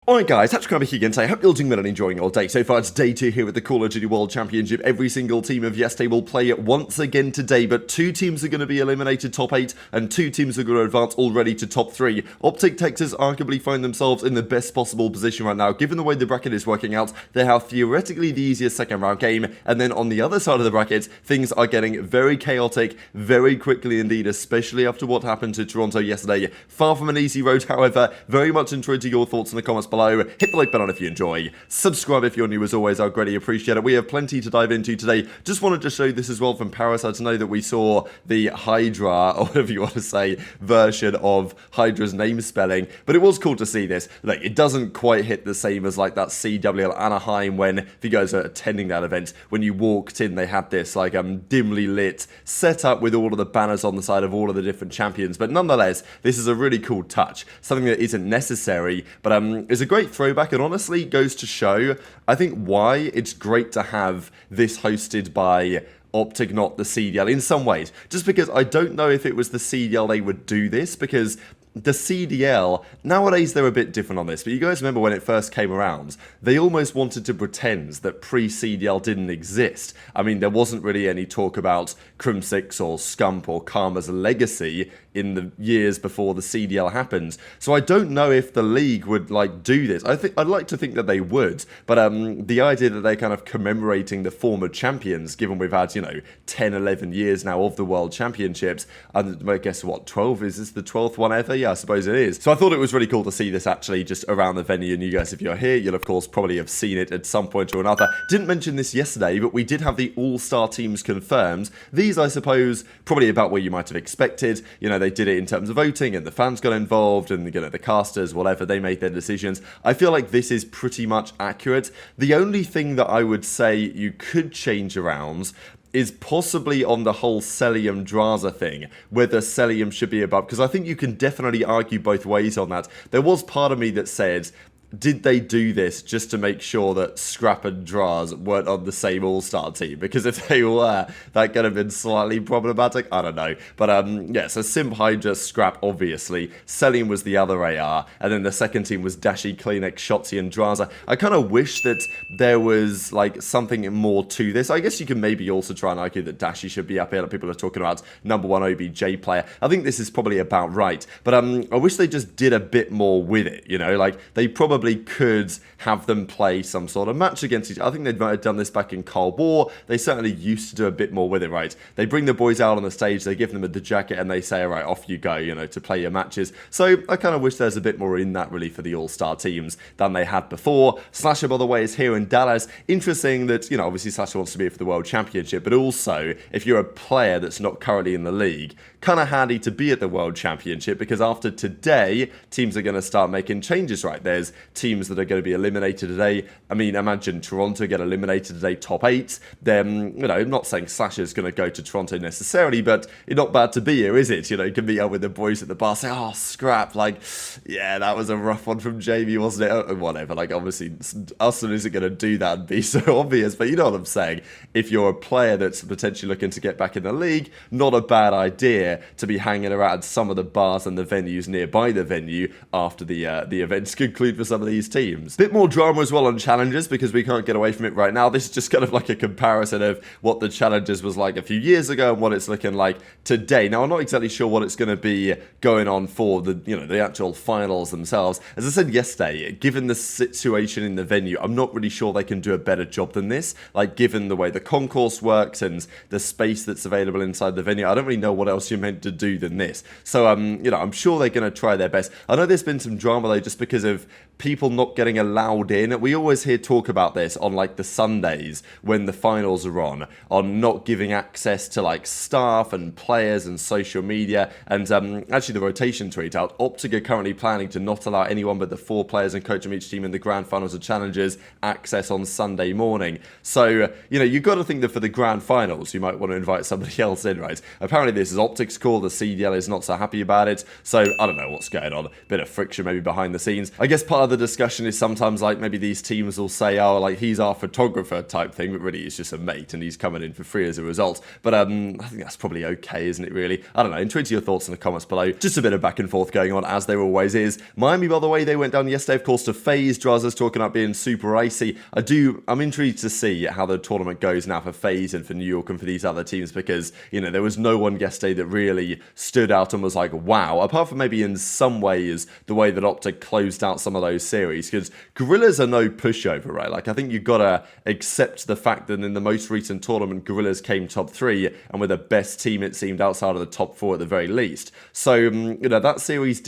Alright guys, Scrappy here again today. I hope you're doing well and enjoying your day. So far it's day 2 here with the Call of Duty World Championship. Every single team of yesterday will play it once again today, but 2 teams are going to be eliminated top 8 and 2 teams are going to advance already to top 3. OpTic Texas arguably find themselves in the best possible position right now. Given the way the bracket is working out, they have theoretically the easiest second round game, and then on the other side of the bracket, things are getting very chaotic very quickly indeed, especially after what happened to Toronto yesterday. Far from an easy road, however. Very much enjoyed your thoughts in the comments below. Hit the like button if you enjoy. Subscribe if you're new as always, I'd greatly appreciate it. We have plenty to dive into today. Just wanted to show you this as well from Paris. I know that we saw the HyDra, or whatever you want to say, version of HyDra's name spelling, but it was cool to see this. Like, it doesn't quite hit the same as like that CDL Anaheim when, if you guys are attending that event, when you walked in, they had this like dimly lit setup with all of the banners on the side of all of the different champions. But nonetheless, this is a really cool touch. Something that isn't necessary, but is a great throwback, and honestly goes to show, I think, why it's great to have this hosted by OpTic, not the CDL, in some ways. Just because I don't know if it was the CDL they would do this, because the CDL, nowadays they're a bit different on this, but you guys remember when it first came around, they almost wanted to pretend that pre-CDL didn't exist. I mean, there wasn't really any talk about Crimsix or Scump or Karma's legacy in the years before the CDL happened. So I don't know if the league would like do this. I'd like to think that they would, but the idea that they're kind of commemorating the former champions, given we've had, you know, 10, 11 years now of the World Championships, and I guess what, 12? Is this the 12th one ever? Yeah, I suppose it is. So I thought it was really cool to see this actually just around the venue, and you guys, if you're here, you'll of course probably have seen it at some point or another. Didn't mention this yesterday, but we did have the all-star teams confirmed. These, I suppose, probably about where you might have expected. You know, they did it in terms of voting, and the fans got involved, and, you know, the casters, whatever, they made their decisions. I feel like this is pretty much accurate. The only thing that I would say you could change around is possibly on the whole Cellium Drazah thing, whether Cellium should be above, because I think you can definitely argue both ways on that. There was part of me that said, did they do this just to make sure that Scrap and Drazah weren't on the same all-star team? Because if they were, that could have been slightly problematic. I don't know. But yeah, so Simp, HyDra, Scrap, obviously. Cellium was the other AR. And then the second team was Dashy, CleanX, Shotzzy, and Drazah. I kind of wish that there was like something more to this. I guess you can maybe also try and argue that Dashy should be up here. Like, people are talking about #1 OBJ player. I think this is probably about right. But I wish they just did a bit more with it, you know? Like, they probably could have them play some sort of match against each other. I think they might have done this back in Cold War. They certainly used to do a bit more with it, right? They bring the boys out on the stage, they give them the jacket, and they say, all right, off you go, you know, to play your matches. So I kind of wish there's a bit more in that, really, for the all-star teams than they had before. Slasher, by the way, is here in Dallas. Interesting that, you know, obviously Slasher wants to be here for the World Championship, but also, if you're a player that's not currently in the league, kind of handy to be at the World Championship, because after today, teams are going to start making changes, right? There's teams that are going to be eliminated today. I mean, imagine Toronto get eliminated today, top 8. Then, you know, I'm not saying Slasher's going to go to Toronto necessarily, but it's not bad to be here, is it? You know, you can meet up with the boys at the bar, say, oh, Scrap, like, yeah, that was a rough one from Jamie, wasn't it? Whatever, like, obviously, Austin isn't going to do that and be so obvious, but you know what I'm saying. If you're a player that's potentially looking to get back in the league, not a bad idea to be hanging around some of the bars and the venues nearby the venue after the events conclude for some of these teams. Bit more drama as well on challenges, because we can't get away from it right now. This is just kind of like a comparison of what the challenges was like a few years ago and what it's looking like today. Now, I'm not exactly sure what it's going to be going on for the, you know, the actual finals themselves. As I said yesterday, given the situation in the venue, I'm not really sure they can do a better job than this. Like, given the way the concourse works and the space that's available inside the venue, I don't really know what else you're meant to do than this. So, you know, I'm sure they're going to try their best. I know there's been some drama, though, just because of people not getting allowed in. We always hear talk about this on like the Sundays when the finals are on not giving access to like staff and players and social media. And actually the rotation tweet out, OpTic are currently planning to not allow anyone but the 4 players and coach from each team in the grand finals or challenges access on Sunday morning. So, you know, you've got to think that for the grand finals, you might want to invite somebody else in, right? Apparently this is OpTic OpTic's call, the CDL is not so happy about it, so I don't know what's going on. A bit of friction maybe behind the scenes. I guess part of the discussion is sometimes like maybe these teams will say, oh, like he's our photographer type thing, but really he's just a mate and he's coming in for free as a result. But I think that's probably okay, isn't it really? I don't know, and tweet your thoughts in the comments below. Just a bit of back and forth going on, as there always is. Miami, by the way, they went down yesterday, of course, to FaZe. Drazah's talking about being super icy. I'm intrigued to see how the tournament goes now for FaZe and for New York and for these other teams, because, you know, there was no one yesterday that really stood out and was like, wow, apart from maybe in some ways the way that OpTic closed out some of those series, because Gorillas are no pushover, right? Like, I think you've got to accept the fact that in the most recent tournament, Gorillas came top 3 and were the best team, it seemed, outside of the top 4 at the very least. So, you know, that series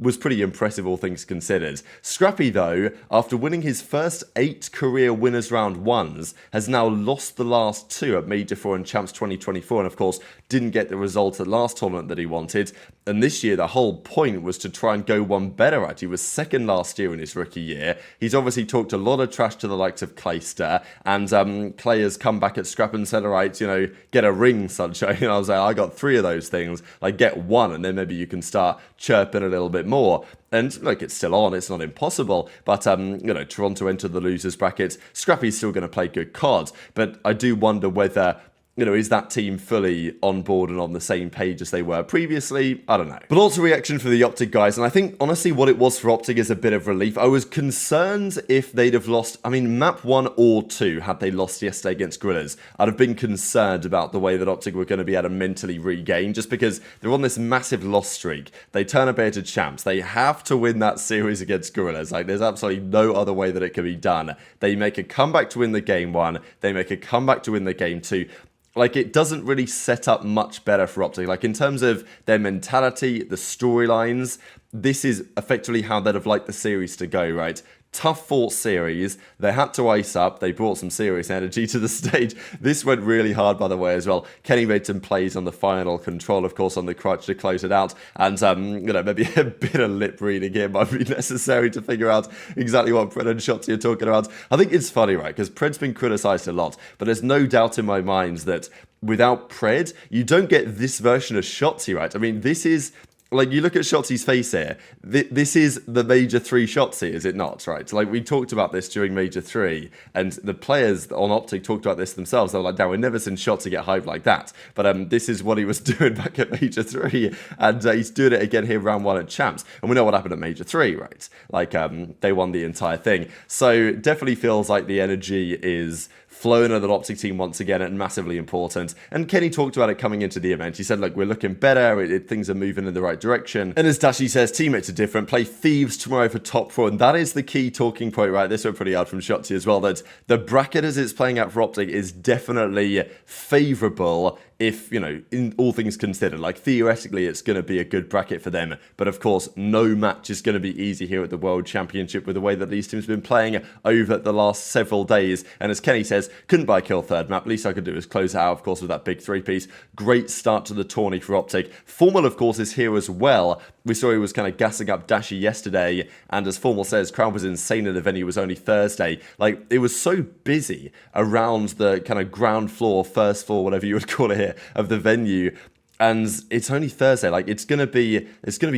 was pretty impressive, all things considered. Scrappy, though, after winning his first 8 career winners round 1s, has now lost the last 2 at Major 4 and Champs 2024, and of course, didn't get the result at last tournament that he wanted. And this year, the whole point was to try and go one better at. He was second last year in his rookie year. He's obviously talked a lot of trash to the likes of Priestahh, and Clay has come back at Scrap and said, all right, you know, get a ring, sunshine. And I was like, I got 3 of those things, like get 1, and then maybe you can start chirping a little bit more. And look, it's still on, it's not impossible, but you know, Toronto entered the losers bracket. Scrappy's still going to play good cards, but I do wonder whether, you know, is that team fully on board and on the same page as they were previously? I don't know. But also reaction for the OpTic guys, and I think honestly what it was for OpTic is a bit of relief. I was concerned if they'd have lost, I mean, map 1 or 2, had they lost yesterday against Gorillas, I'd have been concerned about the way that OpTic were going to be able to mentally regain, just because they're on this massive loss streak. They turn up here to Champs. They have to win that series against Gorillas. Like, there's absolutely no other way that it can be done. They make a comeback to win the game 1. They make a comeback to win the game 2. Like, it doesn't really set up much better for OpTic. Like, in terms of their mentality, the storylines, this is effectively how they'd have liked the series to go, right? Tough fought series. They had to ice up. They brought some serious energy to the stage. This went really hard, by the way, as well. Kenny made some plays on the final control, of course, on the crutch to close it out. And, you know, maybe a bit of lip reading here might be necessary to figure out exactly what Pred and Shotzzy are talking about. I think it's funny, right? Because Pred's been criticised a lot, but there's no doubt in my mind that without Pred, you don't get this version of Shotzzy, right? I mean, this is... Like, you look at Shotzi's face here, this is the Major 3 Shotzzy, is it not, right? Like, we talked about this during Major 3, and the players on OpTic talked about this themselves. They were like, no, we've never seen Shotzzy get hyped like that. But this is what he was doing back at Major 3, and he's doing it again here round 1 at Champs. And we know what happened at Major 3, right? Like, they won the entire thing. So, definitely feels like the energy is flowing at the OpTic team once again, and massively important. And Kenny talked about it coming into the event. He said, look, we're looking better, things are moving in the right direction. And as Dashy says, teammates are different. Play Thieves tomorrow for top 4, and that is the key talking point, right? This went pretty hard from Shotzzy as well, that the bracket as it's playing out for OpTic is definitely favourable if, you know, in all things considered. Like, theoretically, it's going to be a good bracket for them. But of course, no match is going to be easy here at the World Championship with the way that these teams have been playing over the last several days. And as Kenny says, couldn't buy a kill third map. Least I could do is close it out, of course, with that big 3-piece. Great start to the tourney for OpTic. Formal, of course, is here as well. We saw he was kind of gassing up Dashy yesterday. And as Formal says, crowd was insane and the venue was only Thursday. Like, it was so busy around the kind of ground floor, first floor, whatever you would call it here, of the venue. And it's only Thursday. Like, it's gonna be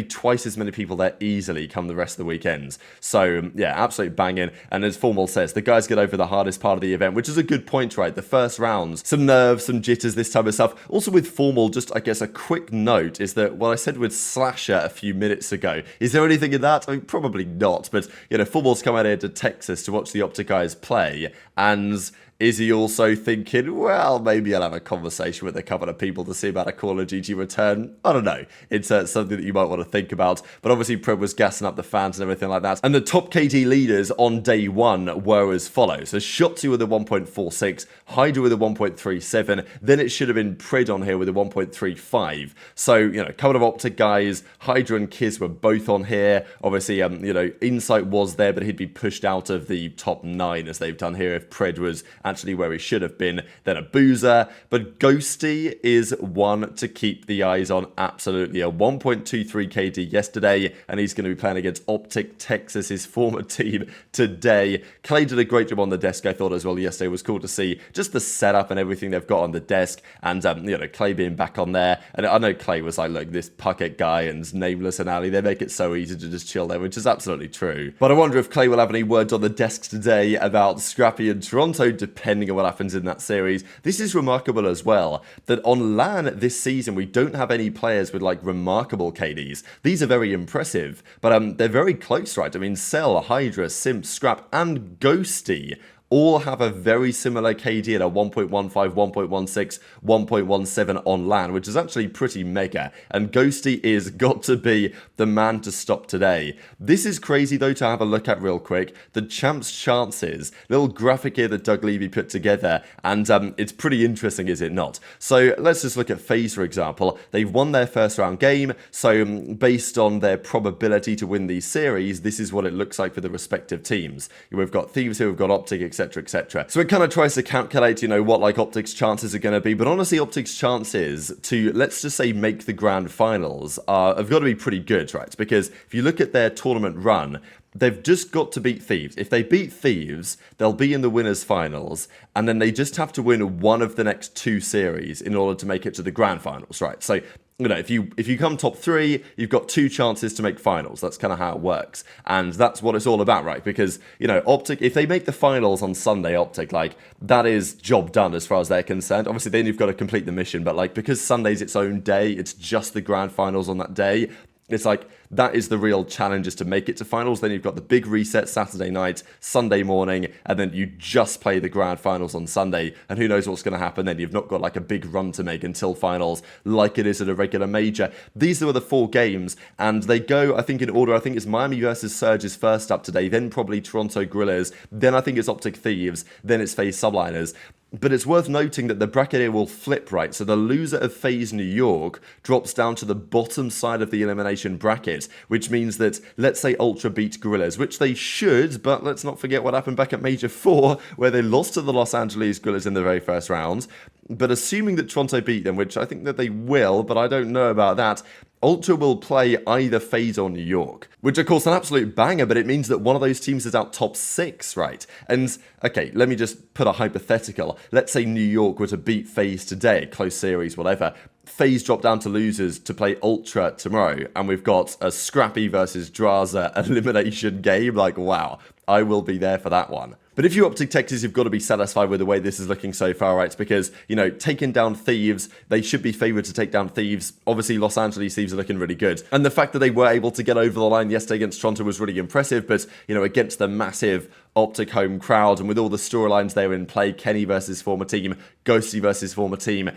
twice as many people there easily come the rest of the weekends. So yeah, absolutely banging. And as Formal says, the guys get over the hardest part of the event, which is a good point, right? The first rounds, some nerves, some jitters, this type of stuff. Also with Formal, just I guess a quick note is that what I said with Slasher a few minutes ago, is there anything in that? I mean, probably not. But you know, Formal's come out here to Texas to watch the OpTic guys play, and is he also thinking, well, maybe I'll have a conversation with a couple of people to see about a Call of Duty return? I don't know. It's something that you might want to think about. But obviously, Pred was gassing up the fans and everything like that. And the top KD leaders on day 1 were as follows. So Shotzzy with a 1.46, HyDra with a 1.37. Then it should have been Pred on here with a 1.35. So, you know, a couple of OpTic guys, HyDra and Kiz were both on here. Obviously, you know, Insight was there, but he'd be pushed out of the top 9 as they've done here if Pred was actually where he should have been. Then aBeZy, but Ghosty is one to keep the eyes on, absolutely. A 1.23 KD yesterday, and he's going to be playing against OpTic Texas, his former team, today. Clay did a great job on the desk, I thought, as well yesterday. It was cool to see just the setup and everything they've got on the desk, and you know, Clay being back on there. And I know Clay was like, look, this Puckett guy and Nameless and Ali, they make it so easy to just chill there, which is absolutely true. But I wonder if Clay will have any words on the desk today about Scrappy and Toronto, depending on what happens in that series. This is remarkable as well, that on LAN this season, we don't have any players with like remarkable KDs. These are very impressive, but they're very close, right? I mean, Cell, HyDra, Simp, Scrap, and Ghosty all have a very similar KD at a 1.15, 1.16, 1.17 on LAN, which is actually pretty mega. And Ghosty is got to be the man to stop today. This is crazy, though, to have a look at real quick. The Champs chances, little graphic here that Doug Levy put together, and it's pretty interesting, is it not? So let's just look at FaZe, for example. They've won their first round game, so based on their probability to win these series, this is what it looks like for the respective teams. We've got Thieves here, we've got OpTic, etc. etc. So it kind of tries to calculate, you know, what like OpTic's chances are going to be, but honestly OpTic's chances to, let's just say, make the grand finals have got to be pretty good, right? Because if you look at their tournament run, they've just got to beat Thieves. If they beat Thieves, they'll be in the winners finals, and then they just have to win one of the next two series in order to make it to the grand finals, right? So, you know, if you come top 3, you've got 2 chances to make finals. That's kind of how it works. And that's what it's all about, right? Because, you know, OpTic, if they make the finals on Sunday, OpTic, like, that is job done as far as they're concerned. Obviously, then you've got to complete the mission. But, like, because Sunday's its own day, it's just the grand finals on that day. It's like, that is the real challenge, is to make it to finals. Then you've got the big reset Saturday night, Sunday morning, and then you just play the grand finals on Sunday. And who knows what's going to happen then. You've not got like a big run to make until finals like it is at a regular major. These are the 4 games, and they go, I think, in order. I think it's Miami versus Surge's first up today, then probably Toronto Gorillas, then I think it's OpTic Thieves, then it's FaZe Subliners. But it's worth noting that the bracket here will flip, right? So the loser of FaZe New York drops down to the bottom side of the elimination bracket, which means that, let's say Ultra beat Gorillas, which they should, but let's not forget what happened back at Major 4, where they lost to the Los Angeles Gorillas in the very first round. But assuming that Toronto beat them, which I think that they will, but I don't know about that, Ultra will play either FaZe or New York, which of course an absolute banger, but it means that one of those teams is out top 6, right? And, okay, let me just put a hypothetical. Let's say New York were to beat FaZe today, close series, whatever. FaZe drop down to losers to play Ultra tomorrow, and we've got a Scrappy versus Drazah elimination game. Like, wow, I will be there for that one. But if you're OpTic Texas, you've got to be satisfied with the way this is looking so far, right? Because, you know, taking down Thieves, they should be favored to take down Thieves. Obviously, Los Angeles Thieves are looking really good. And the fact that they were able to get over the line yesterday against Toronto was really impressive. But, you know, against the massive OpTic home crowd and with all the storylines there in play, Kenny versus former team, Ghosty versus former team,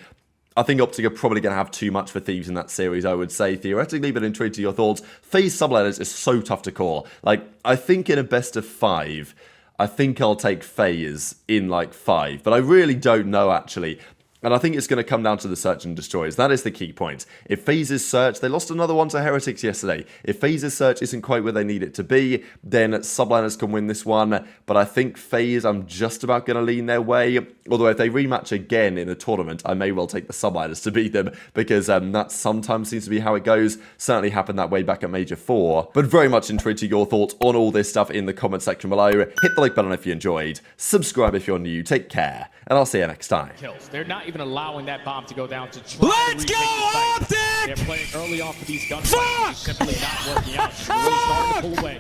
I think OpTic are probably going to have too much for Thieves in that series, I would say, theoretically, but intrigued to your thoughts. FaZe Subliners is so tough to call. Like, I think in a best of 5, I think I'll take FaZe in like 5, but I really don't know actually. And I think it's going to come down to the search and destroys. That is the key point. If FaZe's search, they lost another one to Heretics yesterday. If FaZe's search isn't quite where they need it to be, then Subliners can win this one. But I think FaZe, I'm just about going to lean their way. Although if they rematch again in a tournament, I may well take the Subliners to beat them, because that sometimes seems to be how it goes. Certainly happened that way back at Major 4. But very much intrigued to your thoughts on all this stuff in the comment section below. Hit the like button if you enjoyed. Subscribe if you're new. Take care. And I'll see you next time. They're not even allowing that bomb to go down to try. Let's go, OpTic! They're playing early off of these guns. It's simply not working out. Really starting to pull away.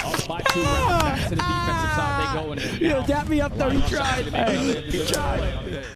Up by 2, back to the defensive side they go. And you dap me up though, he tried. Hey, he tried.